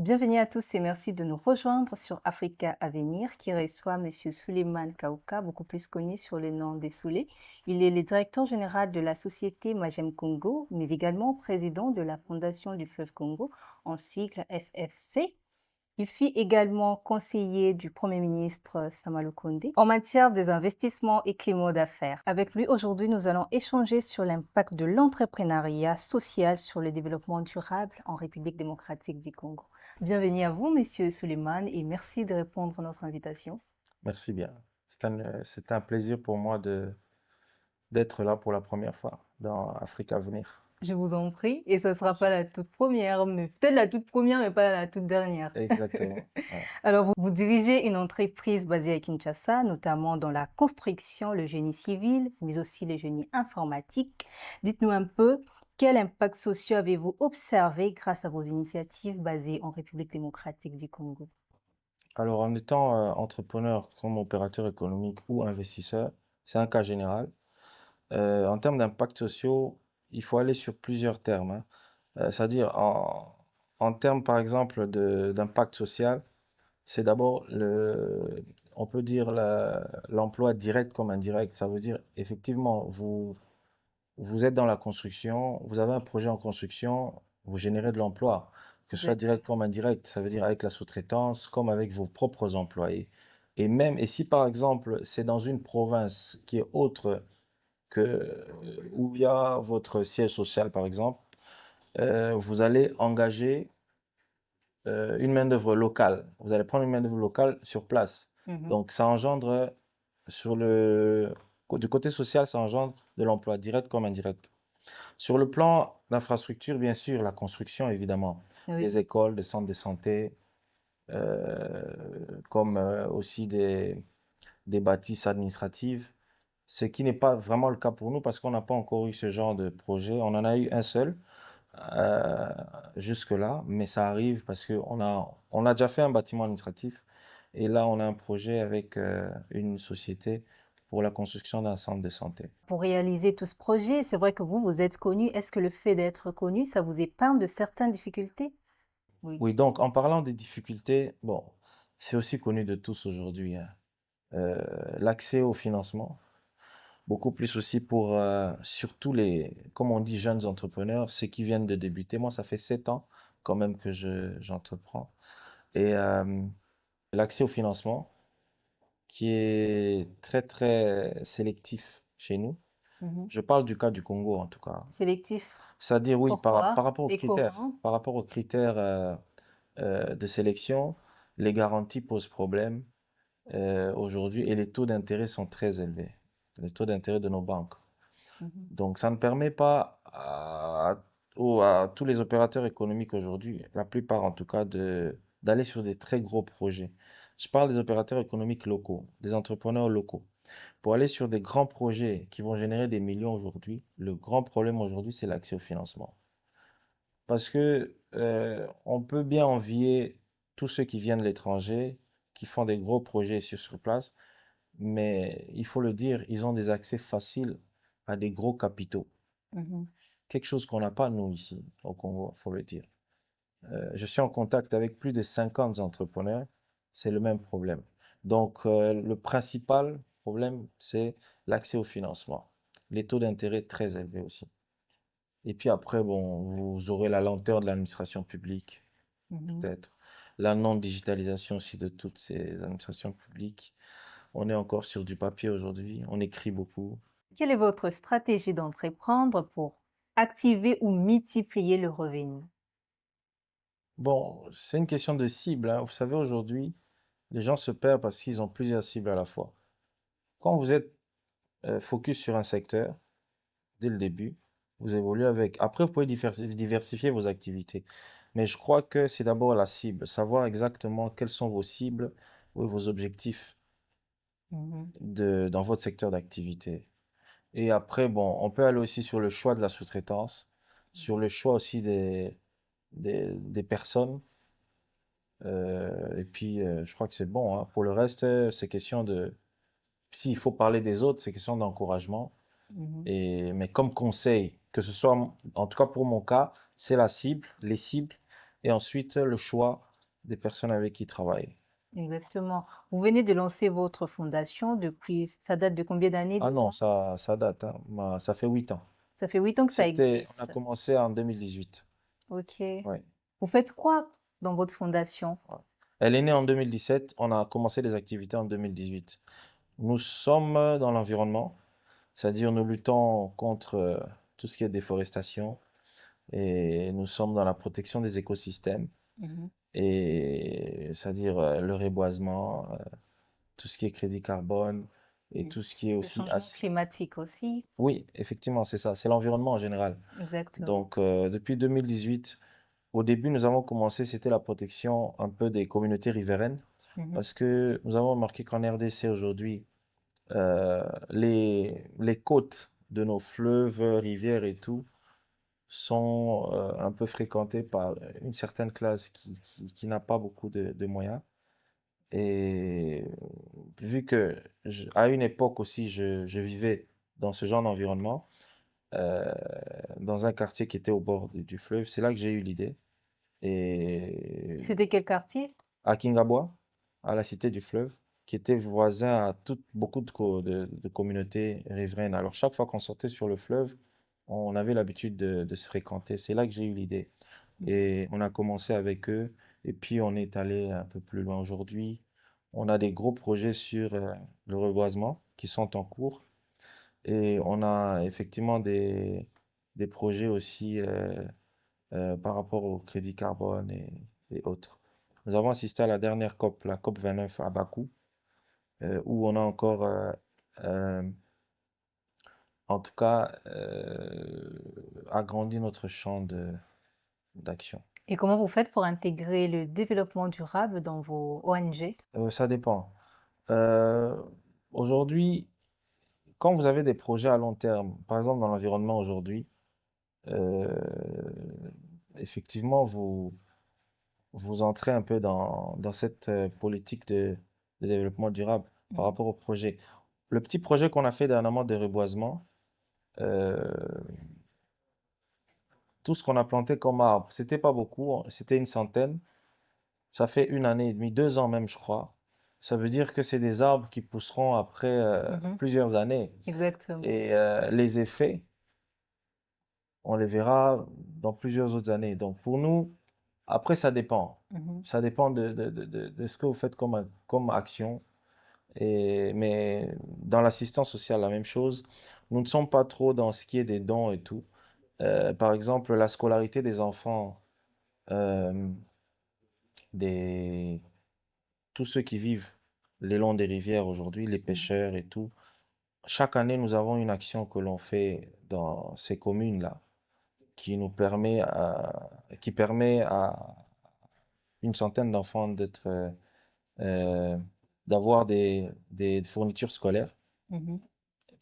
Bienvenue à tous et merci de nous rejoindre sur Africa Avenir qui reçoit Monsieur Souleymane Kaouka, beaucoup plus connu sur le nom des Soulé. Il est le directeur général de la société Magem Congo, mais également président de la Fondation du fleuve Congo, en sigle FFC. Il fut également conseiller du Premier ministre Samalou Kondé en matière des investissements et climat d'affaires. Avec lui, aujourd'hui, nous allons échanger sur l'impact de l'entrepreneuriat social sur le développement durable en République démocratique du Congo. Bienvenue à vous, Monsieur Souleymane, et merci de répondre à notre invitation. Merci bien. C'est un plaisir pour moi d'être là pour la première fois dans Afrique à venir. Je vous en prie, et ce ne sera pas Merci. la toute première, mais peut-être la toute première, mais pas la toute dernière. Exactement. Ouais. Alors, vous dirigez une entreprise basée à Kinshasa, notamment dans la construction, le génie civil, mais aussi le génie informatique. Dites-nous un peu, quel impact social avez-vous observé grâce à vos initiatives basées en République démocratique du Congo? Alors, en étant entrepreneur comme opérateur économique ou investisseur, c'est un cas général. En termes d'impact sociaux, il faut aller sur plusieurs termes, hein. C'est-à-dire en termes, par exemple, d'impact social, c'est d'abord on peut dire l'emploi direct comme indirect. Ça veut dire, effectivement, vous êtes dans la construction, vous avez un projet en construction, vous générez de l'emploi, que ce soit Exact. direct comme indirect, ça veut dire avec la sous-traitance, comme avec vos propres employés. Et si par exemple, c'est dans une province qui est autre que où il y a votre siège social, par exemple, vous allez engager une main-d'œuvre locale. Vous allez prendre une main-d'œuvre locale sur place. Mhm. Donc, ça engendre, du côté social, ça engendre de l'emploi direct comme indirect. Sur le plan d'infrastructure, bien sûr, la construction, évidemment, Oui, des écoles, des centres de santé, euh, comme aussi des bâtisses administratives, ce qui n'est pas vraiment le cas pour nous parce qu'on n'a pas encore eu ce genre de projet. On en a eu un seul euh, jusque-là, mais ça arrive parce qu'on a déjà fait un bâtiment administratif et là, on a un projet avec une société pour la construction d'un centre de santé. pour réaliser tout ce projet, c'est vrai que vous êtes connu. Est-ce que le fait d'être connu, ça vous épargne de certaines difficultés? Oui. Oui, donc en parlant des difficultés, bon, c'est aussi connu de tous aujourd'hui, hein. Euh, L'accès au financement, beaucoup plus aussi pour surtout comme on dit, jeunes entrepreneurs, ceux qui viennent de débuter. Moi, ça fait 7 ans quand même que j'entreprends. Et l'accès au financement, qui est très, très sélectif chez nous. Mhm. Je parle du cas du Congo en tout cas. Sélectif. C'est-à-dire, oui, par Pourquoi? rapport aux Et critères, comment? par rapport aux critères de sélection, les garanties posent problème aujourd'hui et les taux d'intérêt sont très élevés, les taux d'intérêt de nos banques. Mhm. Donc, ça ne permet pas à tous les opérateurs économiques aujourd'hui, la plupart en tout cas, d'aller sur des très gros projets. Je parle des opérateurs économiques locaux, des entrepreneurs locaux. Pour aller sur des grands projets qui vont générer des millions aujourd'hui, le grand problème aujourd'hui, c'est l'accès au financement. Parce que on peut bien envier tous ceux qui viennent de l'étranger, qui font des gros projets sur place, mais il faut le dire, ils ont des accès faciles à des gros capitaux. Mhm. Quelque chose qu'on n'a pas, nous, ici, au Congo, il faut le dire. Je suis en contact avec plus de 50 entrepreneurs, c'est le même problème. Donc, le principal problème, c'est l'accès au financement. Les taux d'intérêt très élevés aussi. Et puis après, bon, vous aurez la lenteur de l'administration publique, Mhm. peut-être. La non-digitalisation aussi de toutes ces administrations publiques. On est encore sur du papier aujourd'hui, on écrit beaucoup. Quelle est votre stratégie d'entreprendre pour activer ou multiplier le revenu? Bon, c'est une question de cible, hein. Vous savez, aujourd'hui, les gens se perdent parce qu'ils ont plusieurs cibles à la fois. Quand vous êtes focus sur un secteur, dès le début, vous évoluez avec. Après, vous pouvez diversifier vos activités. Mais je crois que c'est d'abord la cible, savoir exactement quelles sont vos cibles ou vos objectifs Mhm. dans votre secteur d'activité. Et après, bon, on peut aller aussi sur le choix de la sous-traitance, sur le choix aussi des personnes. Et puis, je crois que c'est bon, hein. Pour le reste, c'est question de. S'il faut parler des autres, c'est question d'encouragement. Mhm. Mais comme conseil, en tout cas pour mon cas, c'est la cible, les cibles, et ensuite le choix des personnes avec qui travailler. Exactement. Vous venez de lancer votre fondation depuis, ça date de combien d'années Ah déjà? non, ça date, hein. Ça fait 8 ans. Ça fait 8 ans que ça On a existe. commencé en 2018. Ok. Ouais. Vous faites quoi dans votre fondation? Ouais. Elle est née en 2017. On a commencé les activités en 2018. Nous sommes dans l'environnement, c'est-à-dire nous luttons contre tout ce qui est déforestation et nous sommes dans la protection des écosystèmes Mhm. et c'est-à-dire le reboisement, tout ce qui est crédit carbone et Mm. tout ce qui est Le aussi changement climatique aussi. Oui, effectivement, c'est ça, c'est l'environnement en général. Exactement. Donc depuis 2018, au début, nous avons commencé, c'était la protection un peu des communautés riveraines Mhm. parce que nous avons remarqué qu'en RDC aujourd'hui, les côtes de nos fleuves, rivières et tout sont un peu fréquentées par une certaine classe qui n'a pas beaucoup de moyens. Et vu que à une époque aussi, je vivais dans ce genre d'environnement, euh, dans un quartier qui était au bord du fleuve, c'est là que j'ai eu l'idée. Et C'était quel quartier? à Kingabwa, à la cité du fleuve, qui était voisin à beaucoup de communautés riveraines. Alors chaque fois qu'on sortait sur le fleuve, on avait l'habitude de se fréquenter. C'est là que j'ai eu l'idée. Et on a commencé avec eux, et puis on est allé un peu plus loin aujourd'hui. On a des gros projets sur le reboisement qui sont en cours, et on a effectivement des projets aussi par rapport au crédit carbone et autres. Nous avons assisté à la dernière COP, la COP 29 à Bakou, où on a encore, euh, en tout cas, agrandi notre champ d'action. Et comment vous faites pour intégrer le développement durable dans vos ONG? Ça dépend. Euh, Aujourd'hui, quand vous avez des projets à long terme, par exemple dans l'environnement aujourd'hui, euh, effectivement, vous entrez un peu dans cette politique de développement durable par Mhm. rapport au projet. Le petit projet qu'on a fait dernièrement de reboisement, euh, tout ce qu'on a planté comme arbre, c'était pas beaucoup, c'était une centaine. Ça fait une année et demie, 2 ans même, je crois. Ça veut dire que c'est des arbres qui pousseront après Mhm. plusieurs années. Exactement. Et les effets, on les verra dans plusieurs autres années. Donc pour nous, après, ça dépend. Mhm. Ça dépend de ce que vous faites comme action. Mais dans l'assistance sociale, la même chose. Nous ne sommes pas trop dans ce qui est des dons et tout. Par exemple, la scolarité des enfants, euh, des, tous ceux qui vivent les longs des rivières aujourd'hui, les Mhm. pêcheurs et tout. Chaque année, nous avons une action que l'on fait dans ces communes-là qui permet à une centaine d'enfants euh, d'avoir des fournitures scolaires Mhm.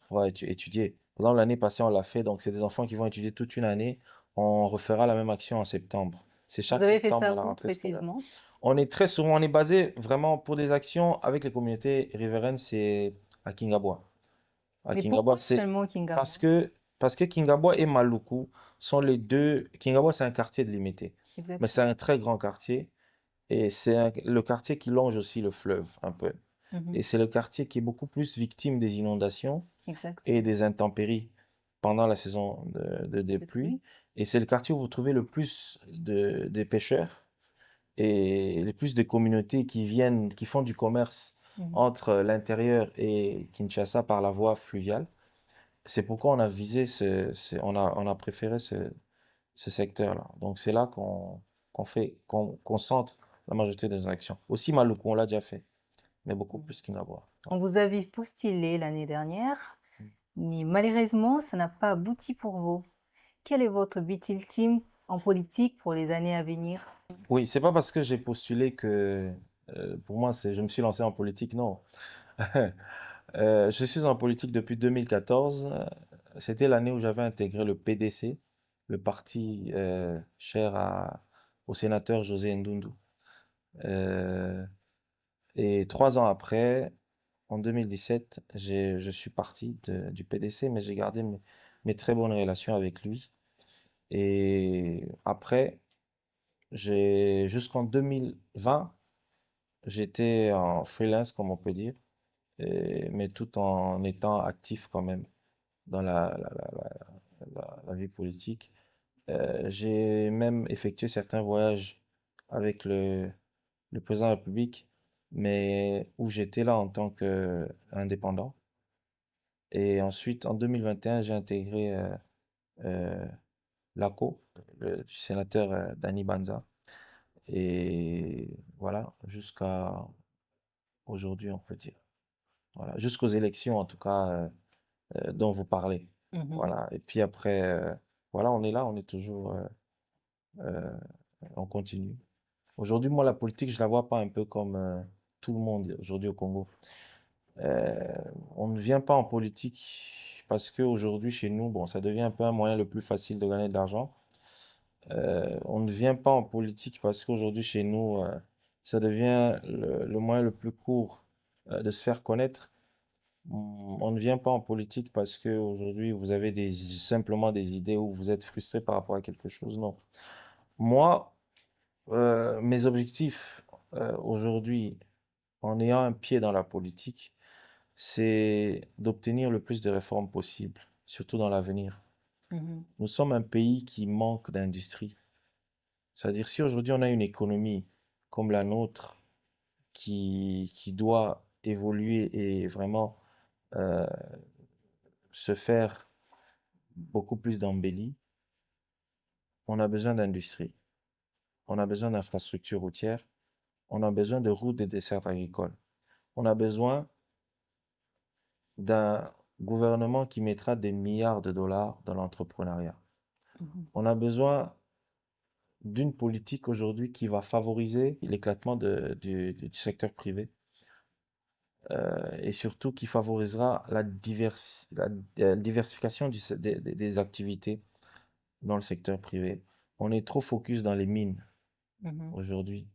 pour étudier. Par exemple, l'année passée, on l'a fait, donc c'est des enfants qui vont étudier toute une année. On refera la même action en septembre. C'est Vous chaque avez fait septembre ça à la où rentrée scolaire. précisément? On est basé vraiment pour des actions avec les communautés riveraines, c'est à Kingabwa. À Mais Kingabwa, pourquoi c'est seulement parce Kingabwa? que, parce que Kingabwa et Maluku sont les deux. Kingabwa, c'est un quartier délimité, mais c'est Exactement. un très grand quartier et c'est le quartier qui longe aussi le fleuve un peu. Mhm. Et c'est le quartier qui est beaucoup plus victime des inondations et Exactement. des intempéries pendant la saison des pluies. Depuis. Et c'est le quartier où vous trouvez le plus des pêcheurs et le plus de communautés qui viennent, qui font du commerce Mhm. entre l'intérieur et Kinshasa par la voie fluviale. C'est pourquoi on a visé on a préféré ce secteur-là. Donc c'est là qu'on centre la majorité des actions. Aussi Maluku, on l'a déjà fait, mais beaucoup Mhm. plus qu'Ingaboua. On vous avait postulé l'année dernière, mais malheureusement, ça n'a pas abouti pour vous. Quel est votre but ultime en politique pour les années à venir? Oui, c'est pas parce que j'ai postulé que pour moi je me suis lancé en politique, non. Je suis en politique depuis 2014. C'était l'année où j'avais intégré le PDC, le parti cher au sénateur José Ndundu. Euh, et 3 ans après, en 2017, je suis parti du PDC, mais j'ai gardé mes très bonnes relations avec lui. Et après, Jusqu'en 2020, j'étais en freelance, comme on peut dire, mais tout en étant actif quand même dans la vie politique. J'ai même effectué certains voyages avec le président de la République, mais où j'étais là en tant qu'indépendant. Et ensuite, en 2021, j'ai intégré euh, l'ACO, du sénateur Dani Banza. Et voilà, jusqu'à aujourd'hui, on peut dire. Voilà, jusqu'aux élections, en tout cas, dont vous parlez. Mhm. Voilà. Et puis après, voilà, on est là, on est toujours, euh, on continue. Aujourd'hui, moi, la politique, je la vois pas un peu comme tout le monde aujourd'hui au Congo. Euh, on ne vient pas en politique parce qu'aujourd'hui, chez nous, bon, ça devient un peu un moyen le plus facile de gagner de l'argent. On ne vient pas en politique parce qu'aujourd'hui, chez nous, ça devient le moyen le plus court de se faire connaître. On ne vient pas en politique parce qu'aujourd'hui, vous avez simplement des idées ou vous êtes frustré par rapport à quelque chose. Non. Moi, mes objectifs aujourd'hui, en ayant un pied dans la politique, c'est d'obtenir le plus de réformes possible, surtout dans l'avenir. Mhm. Nous sommes un pays qui manque d'industrie. C'est-à-dire, si aujourd'hui on a une économie comme la nôtre qui doit évoluer et vraiment euh, se faire beaucoup plus d'embellie, on a besoin d'industrie, on a besoin d'infrastructures routières, on a besoin de routes et dessertes agricoles, on a besoin d'un gouvernement qui mettra des milliards de dollars dans l'entrepreneuriat. Mhm. On a besoin d'une politique aujourd'hui qui va favoriser l'éclatement du secteur privé et surtout qui favorisera la diversification des activités dans le secteur privé. On est trop focus dans les mines Mhm. aujourd'hui.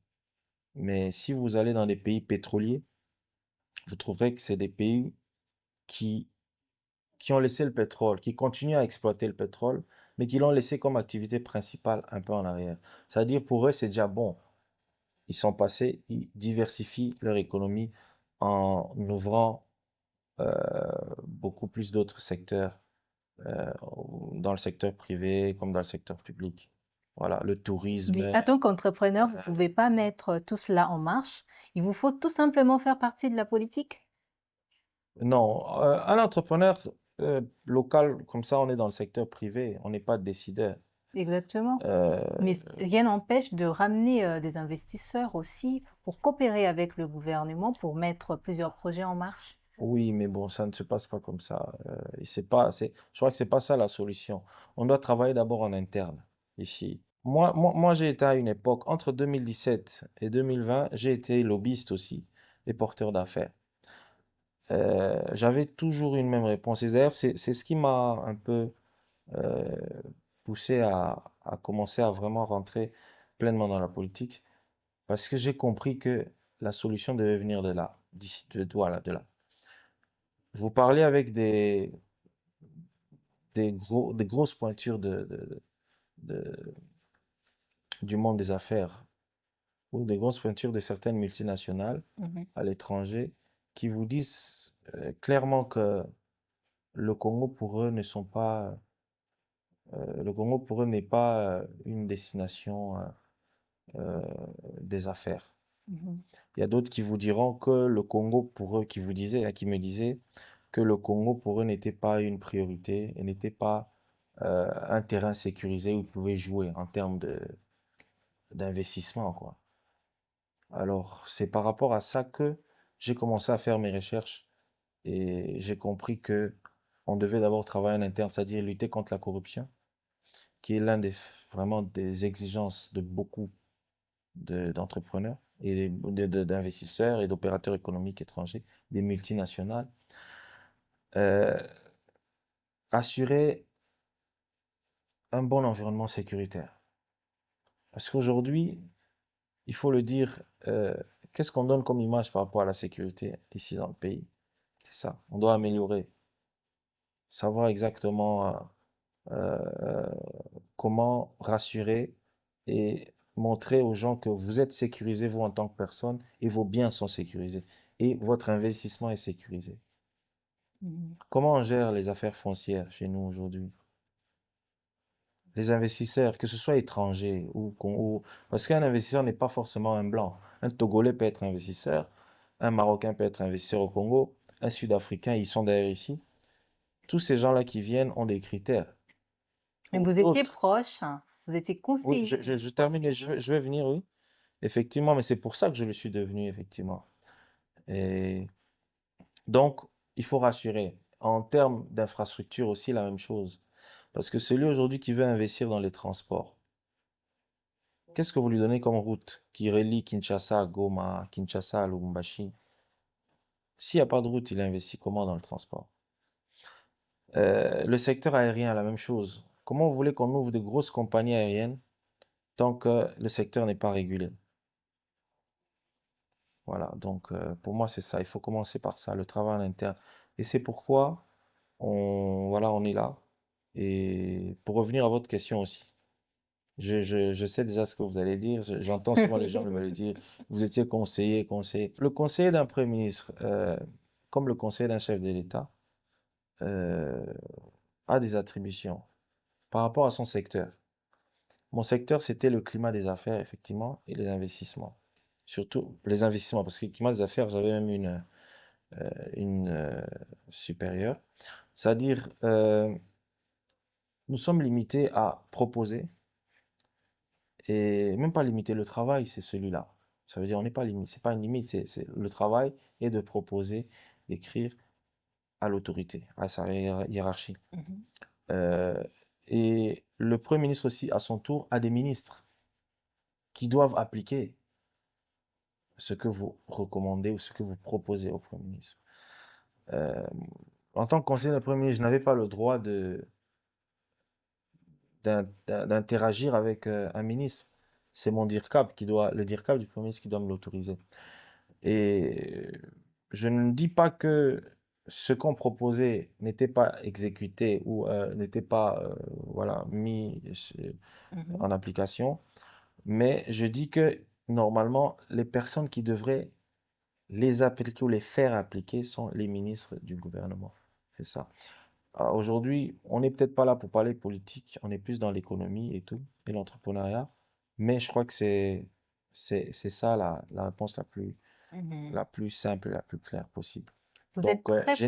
Mais si vous allez dans des pays pétroliers, vous trouverez que c'est des pays qui, qui ont laissé le pétrole, qui continuent à exploiter le pétrole, mais qui l'ont laissé comme activité principale un peu en arrière. C'est-à-dire pour eux, c'est déjà bon. Ils sont passés, ils diversifient leur économie en ouvrant euh, beaucoup plus d'autres secteurs euh, dans le secteur privé comme dans le secteur public. Voilà, le Mais tourisme. en tant qu'entrepreneur, vous ne pouvez pas mettre tout cela en marche. Il vous faut tout simplement faire partie de la politique. Non, un entrepreneur local, comme ça, on est dans le secteur privé, on n'est pas décideur. Exactement. Euh, Mais rien n'empêche de ramener des investisseurs aussi pour coopérer avec le gouvernement pour mettre plusieurs projets en marche. oui, mais bon, ça ne se passe pas comme ça. Et c'est pas, je crois que c'est pas ça la solution. On doit travailler d'abord en interne ici. Moi, j'ai été à une époque, entre 2017 et 2020, j'ai été lobbyiste aussi et porteur d'affaires. J'avais toujours une même réponse. Et d'ailleurs, c'est ce qui m'a un peu euh, poussé à commencer à vraiment rentrer pleinement dans la politique, parce que j'ai compris que la solution devait venir de là, voilà, de là. Vous parlez avec des grosses pointures de- du monde des affaires ou des grosses pointures de certaines multinationales Mhm. à l'étranger qui vous disent clairement que le Congo pour eux ne sont pas, le Congo pour eux n'est pas une destination euh, des affaires. Mhm. Il y a d'autres qui vous diront que le Congo pour eux, qui vous disaient, hein, qui me disaient que le Congo pour eux n'était pas une priorité et n'était pas un terrain sécurisé où ils pouvaient jouer en termes d'investissement, quoi. Alors, c'est par rapport à ça que j'ai commencé à faire mes recherches et j'ai compris que on devait d'abord travailler en interne, c'est-à-dire lutter contre la corruption, qui est vraiment des exigences de beaucoup d'entrepreneurs et d'investisseurs et d'opérateurs économiques étrangers, des multinationales. Euh, Assurer un bon environnement sécuritaire. Parce qu'aujourd'hui, il faut le dire, qu'est-ce qu'on donne comme image par rapport à la sécurité ici dans le pays? C'est ça. On doit améliorer, savoir exactement comment rassurer et montrer aux gens que vous êtes sécurisés, vous en tant que personne, et vos biens sont sécurisés, et votre investissement est sécurisé. Mhm. Comment on gère les affaires foncières chez nous aujourd'hui? Les investisseurs, que ce soit étrangers parce qu'un investisseur n'est pas forcément un blanc. Un Togolais peut être investisseur, un Marocain peut être investisseur au Congo, un Sud-Africain, ils sont d'ailleurs ici. Tous ces gens-là qui viennent ont des critères. Mais Ou vous étiez d'autres. proche, hein, vous étiez Oui, conseiller je aussi. termine et je vais venir, oui. Effectivement, mais c'est pour ça que je le suis devenu, effectivement. Et donc, il faut rassurer. En termes d'infrastructure aussi, la même chose. Parce que celui aujourd'hui qui veut investir dans les transports, qu'est-ce que vous lui donnez comme route qui relie Kinshasa à Goma, Kinshasa à Lubumbashi? S'il n'y a pas de route, il investit comment dans le transport? Le secteur aérien, la même chose. Comment vous voulez qu'on ouvre de grosses compagnies aériennes tant que le secteur n'est pas régulé? Voilà, donc pour moi c'est ça. Il faut commencer par ça, le travail en interne. Et c'est pourquoi voilà, on est là. Et pour revenir à votre question aussi, je sais déjà ce que vous allez dire. J'entends souvent les gens me le dire. Vous étiez conseiller, conseiller. Le conseiller d'un premier ministre, comme le conseiller d'un chef de l'État, euh, a des attributions par rapport à son secteur. Mon secteur, c'était le climat des affaires, effectivement, et les investissements. Surtout les investissements, parce que le climat des affaires, j'avais même une supérieure. C'est-à-dire, nous sommes limités à proposer, et même pas limiter le travail, c'est celui-là. Ça veut dire, on n'est pas limité, c'est pas une limite, le travail est de proposer, d'écrire à l'autorité, à sa hiérarchie. Mhm. Euh, et le Premier ministre aussi, à son tour, a des ministres qui doivent appliquer ce que vous recommandez ou ce que vous proposez au Premier ministre. Euh, En tant que conseiller d'un Premier ministre, je n'avais pas le droit d'interagir avec un ministre. C'est mon DIRCAB le DIRCAB du Premier ministre qui doit me l'autoriser. Et je ne dis pas que ce qu'on proposait n'était pas exécuté ou n'était pas voilà, mis Mhm. en application, mais je dis que normalement, les personnes qui devraient les appliquer ou les faire appliquer sont les ministres du gouvernement. C'est ça. Aujourd'hui, on n'est peut-être pas là pour parler politique, on est plus dans l'économie et tout, et l'entrepreneuriat, mais je crois que c'est ça la réponse Mhm. la plus simple et la plus claire possible. Vous êtes Donc, très proche je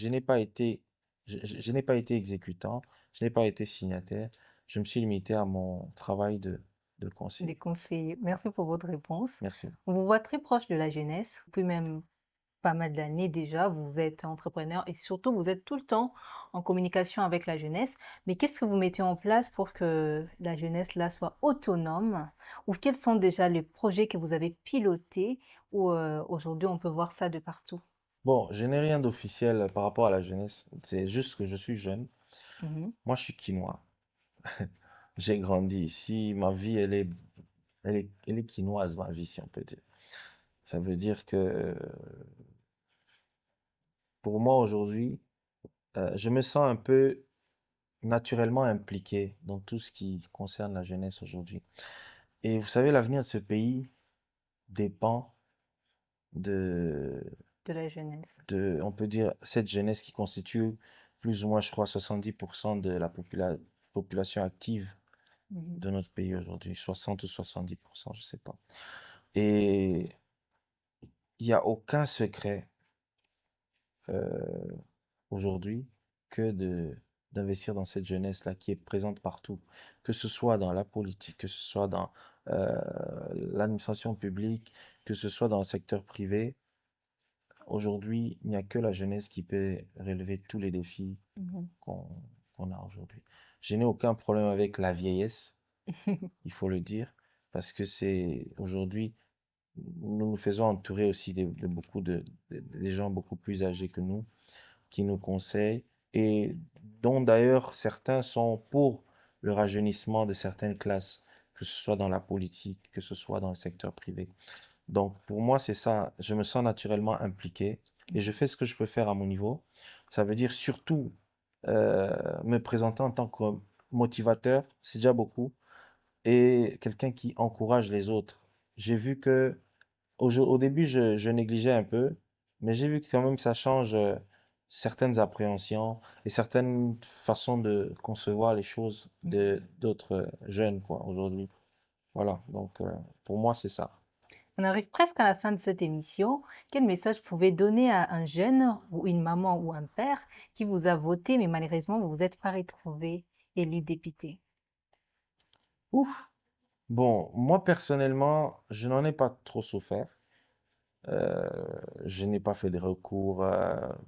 n'ai pas été exécutant, je n'ai pas été signataire, je me suis limité à mon travail de des conseiller. conseillers. Merci pour votre réponse. Merci. On vous voit très proche de la jeunesse, depuis même pas mal d'années déjà, vous êtes entrepreneur et surtout vous êtes tout le temps en communication avec la jeunesse. Mais qu'est-ce que vous mettez en place pour que la jeunesse là soit autonome? Ou quels sont déjà les projets que vous avez pilotés où aujourd'hui on peut voir ça de partout? Bon, je n'ai rien d'officiel par rapport à la jeunesse, c'est juste que je suis jeune. Mhm. Moi, je suis quinois. J'ai grandi ici, ma vie, elle est quinoise, ma vie, si on peut dire. Ça veut dire que pour moi, aujourd'hui, je me sens un peu naturellement impliqué dans tout ce qui concerne la jeunesse aujourd'hui. Et vous savez, l'avenir de ce pays dépend de, De la jeunesse. on peut dire, cette jeunesse qui constitue plus ou moins, je crois, 70% de la population active Mhm. de notre pays aujourd'hui, 60 ou 70%, je ne sais pas. Et il n'y a aucun secret euh, aujourd'hui que d'investir dans cette jeunesse-là qui est présente partout, que ce soit dans la politique, que ce soit dans euh, l'administration publique, que ce soit dans le secteur privé. Aujourd'hui, il n'y a que la jeunesse qui peut relever tous les défis Mhm. qu'on qu'on a aujourd'hui. Je n'ai aucun problème avec la vieillesse, il faut le dire, parce que c'est aujourd'hui, nous nous faisons entourer aussi de beaucoup des gens beaucoup plus âgés que nous, qui nous conseillent et dont d'ailleurs certains sont pour le rajeunissement de certaines classes, que ce soit dans la politique, que ce soit dans le secteur privé. Donc pour moi, c'est ça, je me sens naturellement impliqué et je fais ce que je peux faire à mon niveau. Ça veut dire surtout me présenter en tant que motivateur, c'est déjà beaucoup, et quelqu'un qui encourage les autres. J'ai vu que au début, je négligeais un peu, mais j'ai vu que quand même ça change certaines appréhensions et certaines façons de concevoir les choses de d'autres jeunes, quoi, aujourd'hui. Voilà, donc pour moi, c'est ça. On arrive presque à la fin de cette émission. Quel message vous pouvez donner à un jeune ou une maman ou un père qui vous a voté, mais malheureusement, vous vous êtes pas retrouvé élu député? Ouf! Bon, moi personnellement, je n'en ai pas trop souffert. Euh, je n'ai pas fait de recours.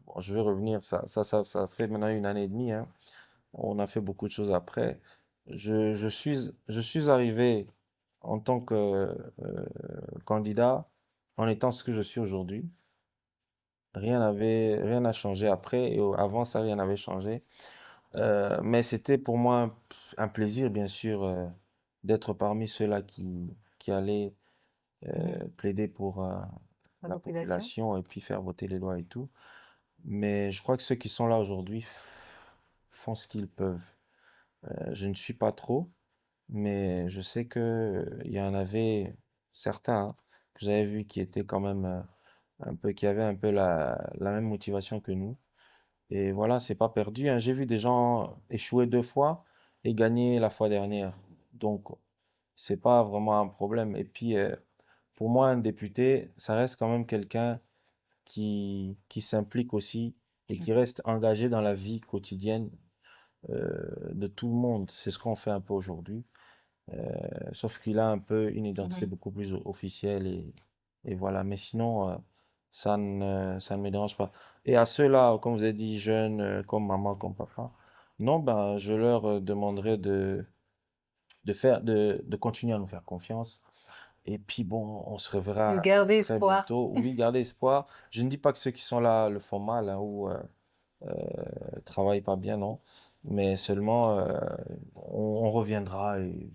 Bon, je vais revenir. Ça fait maintenant une année et demie, hein. On a fait beaucoup de choses après. Je suis arrivé en tant que candidat en étant ce que je suis aujourd'hui. Rien n'a changé après et avant ça, rien n'avait changé. Mais c'était pour moi un plaisir, bien sûr, d'être parmi ceux-là qui allaient Mhm. plaider pour La la population? population et puis faire voter les lois et tout. Mais je crois que ceux qui sont là aujourd'hui font ce qu'ils peuvent. Je ne suis pas trop, mais je sais que il y en avait certains, hein, que j'avais vu qui étaient quand même qui avaient un peu la même motivation que nous. Et voilà, c'est pas perdu, hein. J'ai vu des gens échouer 2 fois et gagner la fois dernière. Donc, c'est pas vraiment un problème. Et puis, pour moi, un député, ça reste quand même quelqu'un qui s'implique aussi et qui reste engagé dans la vie quotidienne de tout le monde. C'est ce qu'on fait un peu aujourd'hui. Sauf qu'il a un peu une identité Mhm. beaucoup plus officielle et voilà. Mais sinon, ça ne me dérange pas. Et à ceux-là, comme vous avez dit, jeunes, comme maman, comme papa, non, ben, je leur demanderai de continuer à nous faire confiance. Et puis bon, on se De reverra garder très espoir. bientôt. Oui, gardez espoir. Je ne dis pas que ceux qui sont là le font mal, hein, ou travaillent pas bien, non. Mais seulement, on reviendra et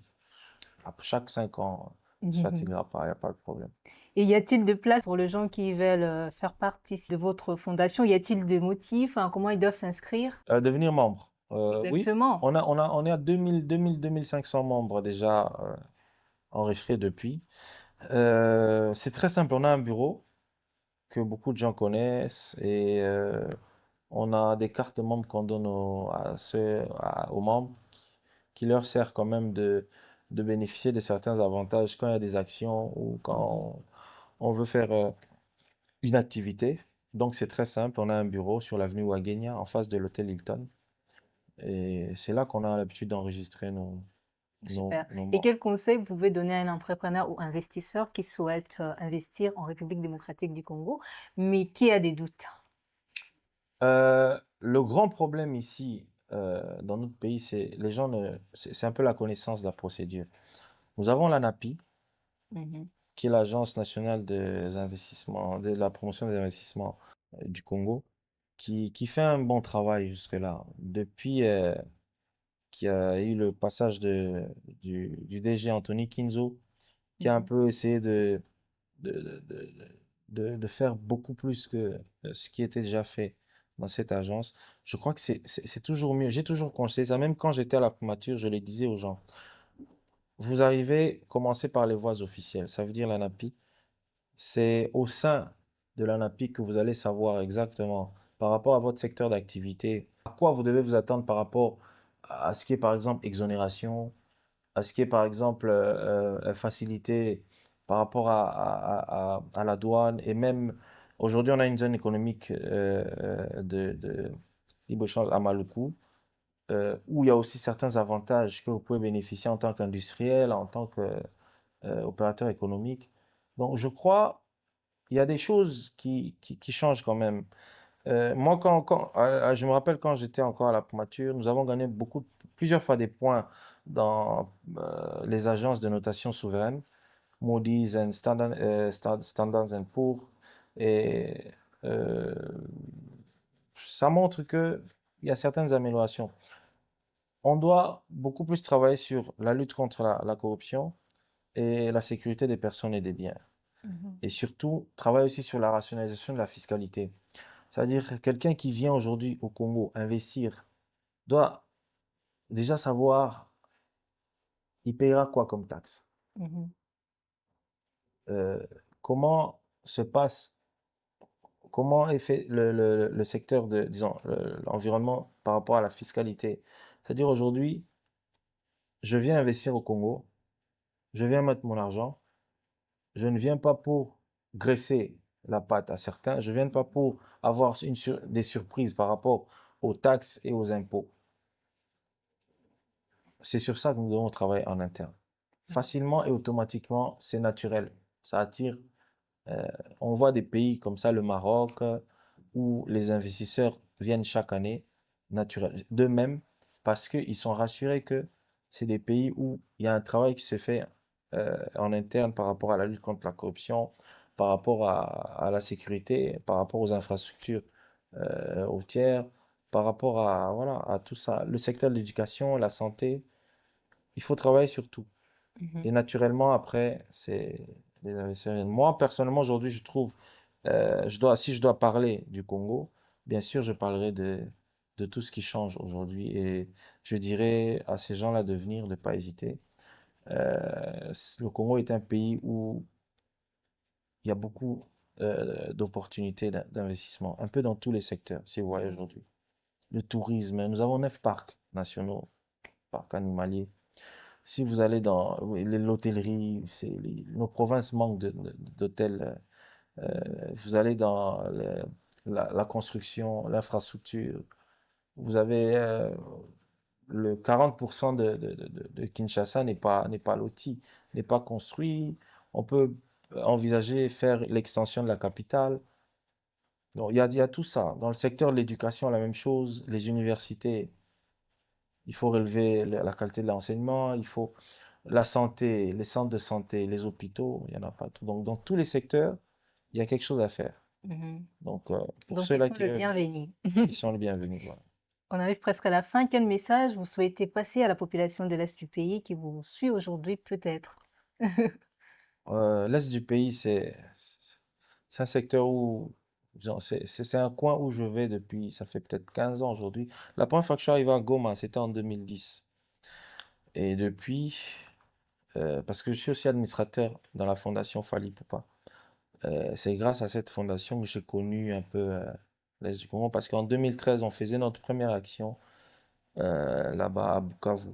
après chaque 5 ans, on ne se fatiguera pas, il n'y a pas de problème. Et y a-t-il de place pour les gens qui veulent faire partie de votre fondation? Y a-t-il de motifs? Enfin, comment ils doivent s'inscrire? Devenir membre. Oui, Exactement. on est à 2 500 membres déjà enregistrés depuis. C'est très simple, on a un bureau que beaucoup de gens connaissent et on a des cartes de membres qu'on donne aux membres qui leur sert quand même de bénéficier de certains avantages quand il y a des actions ou Mhm. quand on veut faire une activité. Donc c'est très simple, on a un bureau sur l'avenue Ouagenia en face de l'hôtel Hilton et c'est là qu'on a l'habitude d'enregistrer Super. nos Et membres. quel conseil vous pouvez donner à un entrepreneur ou investisseur qui souhaite investir en République démocratique du Congo, mais qui a des doutes? Le grand problème ici, dans notre pays, c'est les gens ne, c'est un peu la connaissance de la procédure. Nous avons l'ANAPI, Mhm. qui est l'Agence nationale des investissements, de la promotion des investissements du Congo, qui fait un bon travail jusque-là. Depuis qu'il y a eu le passage du DG Anthony Kinzo, qui a un Mhm. peu essayé de, de, de, de faire beaucoup plus que ce qui était déjà fait dans cette agence. Je crois que c'est toujours mieux. J'ai toujours conseillé ça, même quand j'étais à la primature, je le disais aux gens. Vous arrivez, commencez par les voies officielles, ça veut dire l'ANAPI. C'est au sein de l'ANAPI que vous allez savoir exactement par rapport à votre secteur d'activité, à quoi vous devez vous attendre par rapport à ce qui est par exemple exonération, à ce qui est par exemple facilité par rapport à la douane et même aujourd'hui on a une zone économique de libre-échange à Maluku où il y a aussi certains avantages que vous pouvez bénéficier en tant qu'industriel, en tant qu'opérateur économique. Donc je crois il y a des choses qui changent quand même. Moi, je me rappelle quand j'étais encore à la primature, nous avons gagné plusieurs fois des points dans les agences de notation souveraine, Moody's and Standards and Poor's. Et euh, ça montre que il y a certaines améliorations. On doit beaucoup plus travailler sur la lutte contre la corruption et la sécurité des personnes et des biens. Mhm. Et surtout, travailler aussi sur la rationalisation de la fiscalité. C'est-à-dire que quelqu'un qui vient aujourd'hui au Congo investir doit déjà savoir il paiera quoi comme taxe? Mhm. Euh, comment se passe, comment est fait le secteur de, disons, l'environnement par rapport à la fiscalité? C'est-à-dire aujourd'hui, je viens investir au Congo, je viens mettre mon argent, je ne viens pas pour graisser la pâte à certains, je ne viens pas pour avoir des surprises par rapport aux taxes et aux impôts. C'est sur ça que nous devons travailler en interne. Facilement et automatiquement, c'est naturel. Ça attire. euh, on voit des pays comme ça, le Maroc, où les investisseurs viennent chaque année, naturel. De même, parce qu'ils sont rassurés que c'est des pays où il y a un travail qui se fait en interne par rapport à la lutte contre la corruption, par rapport à la sécurité, par rapport aux infrastructures routières, par rapport à, voilà, à tout ça. Le secteur de l'éducation, la santé, il faut travailler sur tout. Mhm. Et naturellement, après, c'est des investisseurs. Moi, personnellement, aujourd'hui, je trouve, si je dois parler du Congo, bien sûr, je parlerai de tout ce qui change aujourd'hui. Et je dirais à ces gens-là de venir, de ne pas hésiter. Le Congo est un pays où il y a beaucoup d'opportunités d'investissement, un peu dans tous les secteurs, si vous voyez Mhm. aujourd'hui. Le tourisme, nous avons 9 parcs nationaux, parcs animaliers. Si vous allez dans oui, l'hôtellerie, nos provinces manquent d'hôtels. Vous allez dans la construction, l'infrastructure. Vous avez le 40% de Kinshasa n'est pas loti, n'est pas construit. On peut envisager faire l'extension de la capitale. Donc, il y a tout ça. Dans le secteur de l'éducation, la même chose. Les universités, il faut relever la qualité de l'enseignement. Il faut la santé, les centres de santé, les hôpitaux, il n'y en a pas tout. Donc, dans tous les secteurs, il y a quelque chose à faire. Mhm. Donc, pour Donc, ils ceux-là sont le bienvenu. ils sont les bienvenus. Voilà. On arrive presque à la fin. Quel message vous souhaitez passer à la population de l'Est du pays qui vous suit aujourd'hui, peut-être? L'Est du pays, c'est un secteur où, disons, c'est un coin où je vais depuis, ça fait peut-être 15 ans aujourd'hui. La première fois que je suis arrivé à Goma, c'était en 2010. Et depuis, parce que je suis aussi administrateur dans la fondation Fali Poupa. C'est grâce à cette fondation que j'ai connu un peu l'Est du Congo, parce qu'en 2013, on faisait notre première action là-bas à Bukavu.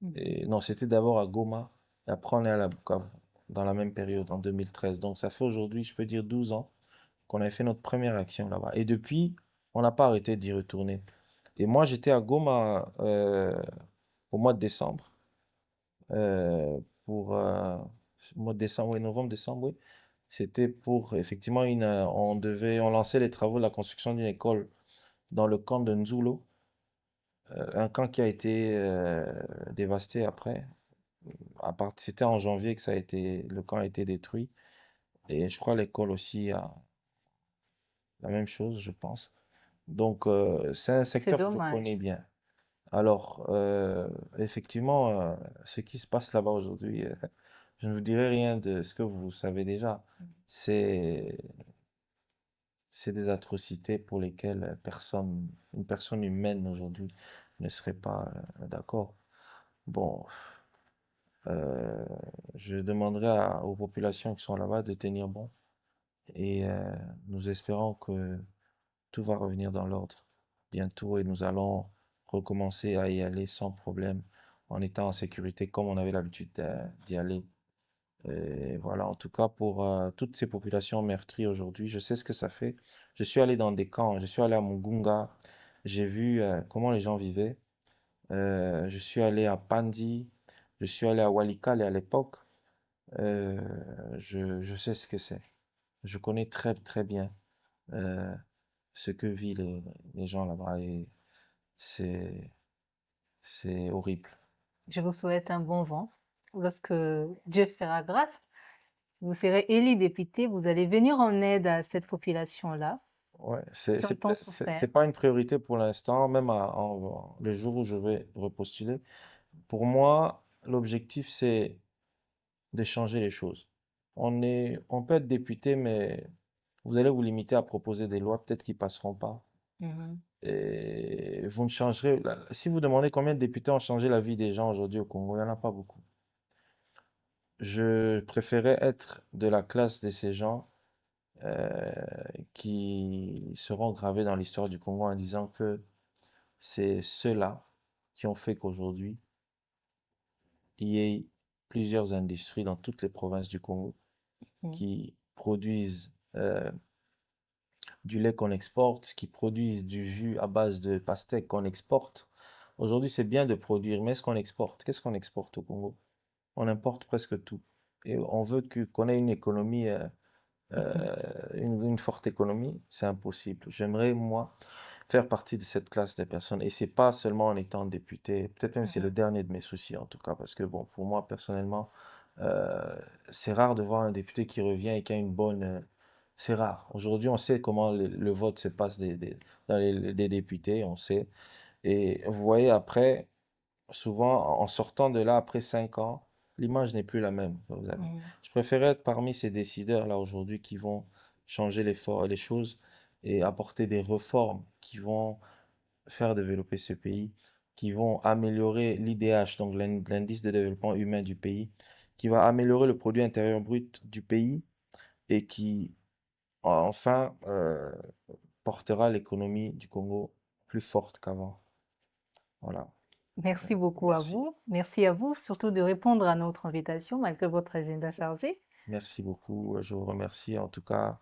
Mhm. Et, non, c'était d'abord à Goma, et après on est allé à Bukavu, dans la même période, en 2013. Donc ça fait aujourd'hui, je peux dire, 12 ans qu'on avait fait notre première action là-bas. Et depuis, on n'a pas arrêté d'y retourner. Et moi, j'étais à Goma au mois de décembre, pour mois de décembre, oui, novembre, décembre, oui. C'était pour, effectivement, on lançait les travaux de la construction d'une école dans le camp de Nzulo, un camp qui a été dévasté après. C'était en janvier que le camp a été détruit. Et je crois l'école aussi a la même chose, je pense. Donc, c'est un C'est secteur que je connais dommage. bien. Alors, effectivement, ce qui se passe là-bas aujourd'hui, je ne vous dirai rien de ce que vous savez déjà. C'est, c'est des atrocités pour lesquelles une personne humaine aujourd'hui ne serait pas d'accord. Bon, euh, je demanderai aux populations qui sont là-bas de tenir bon et nous espérons que tout va revenir dans l'ordre bientôt et nous allons recommencer à y aller sans problème en étant en sécurité comme on avait l'habitude d'y aller. Et voilà, en tout cas pour toutes ces populations meurtries aujourd'hui, je sais ce que ça fait. Je suis allé dans des camps, je suis allé à Mugunga, j'ai vu comment les gens vivaient. Je suis allé à Pandi, je suis allé à Walikale à l'époque. Euh, je sais ce que c'est. Je connais très très bien euh, ce que vivent les gens là-bas et c'est c'est horrible. Je vous souhaite un bon vent. Lorsque Dieu fera grâce, vous serez élu député, vous allez venir en aide à cette population-là Ouais, qui ont tant souffert. c'est pas une priorité pour l'instant, même le jour où je vais repostuler. Pour moi, l'objectif, c'est de changer les choses. On peut être député, mais vous allez vous limiter à proposer des lois, peut-être qui passeront pas. Mhm. Et vous ne changerez, si vous demandez combien de députés ont changé la vie des gens aujourd'hui au Congo, il n'y en a pas beaucoup. Je préférais être de la classe de ces gens euh, qui seront gravés dans l'histoire du Congo en disant que c'est ceux-là qui ont fait qu'aujourd'hui, il y ait plusieurs industries dans toutes les provinces du Congo Mhm. qui produisent du lait qu'on exporte, qui produisent du jus à base de pastèque qu'on exporte. Aujourd'hui, c'est bien de produire, mais est-ce qu'on exporte? Qu'est-ce qu'on exporte au Congo? On importe presque tout. Et on veut qu'on ait une économie, Mhm. une forte économie, c'est impossible. J'aimerais, moi, faire partie de cette classe de personnes. Et c'est pas seulement en étant député, peut-être même c'est le Mhm. dernier de mes soucis en tout cas, parce que bon, pour moi personnellement, euh, c'est rare de voir un député qui revient et qui a une bonne. C'est rare. Aujourd'hui, on sait comment le vote se passe dans des députés, on sait. Et vous voyez, après, souvent, en sortant de là, après 5 ans, l'image n'est plus la même, vous avez. Mhm. Je préférais être parmi ces décideurs-là aujourd'hui qui vont changer les choses et apporter des réformes qui vont faire développer ce pays, qui vont améliorer l'IDH, donc l'indice de développement humain du pays, qui va améliorer le produit intérieur brut du pays et qui, enfin, portera l'économie du Congo plus forte qu'avant. Voilà. Merci beaucoup à Merci. vous. Merci à vous surtout de répondre à notre invitation malgré votre agenda chargé. Merci beaucoup. Je vous remercie. En tout cas,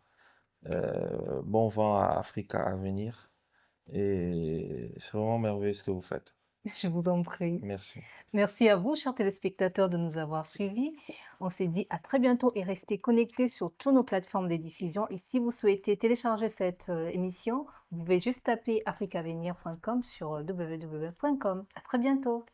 bon vent à Africa à venir. Et c'est vraiment merveilleux ce que vous faites. Je vous en prie. Merci. Merci à vous, chers téléspectateurs, de nous avoir suivis. On s'est dit à très bientôt et restez connectés sur toutes nos plateformes de diffusion. Et si vous souhaitez télécharger cette émission, vous pouvez juste taper africavenir.com sur www.com. À très bientôt.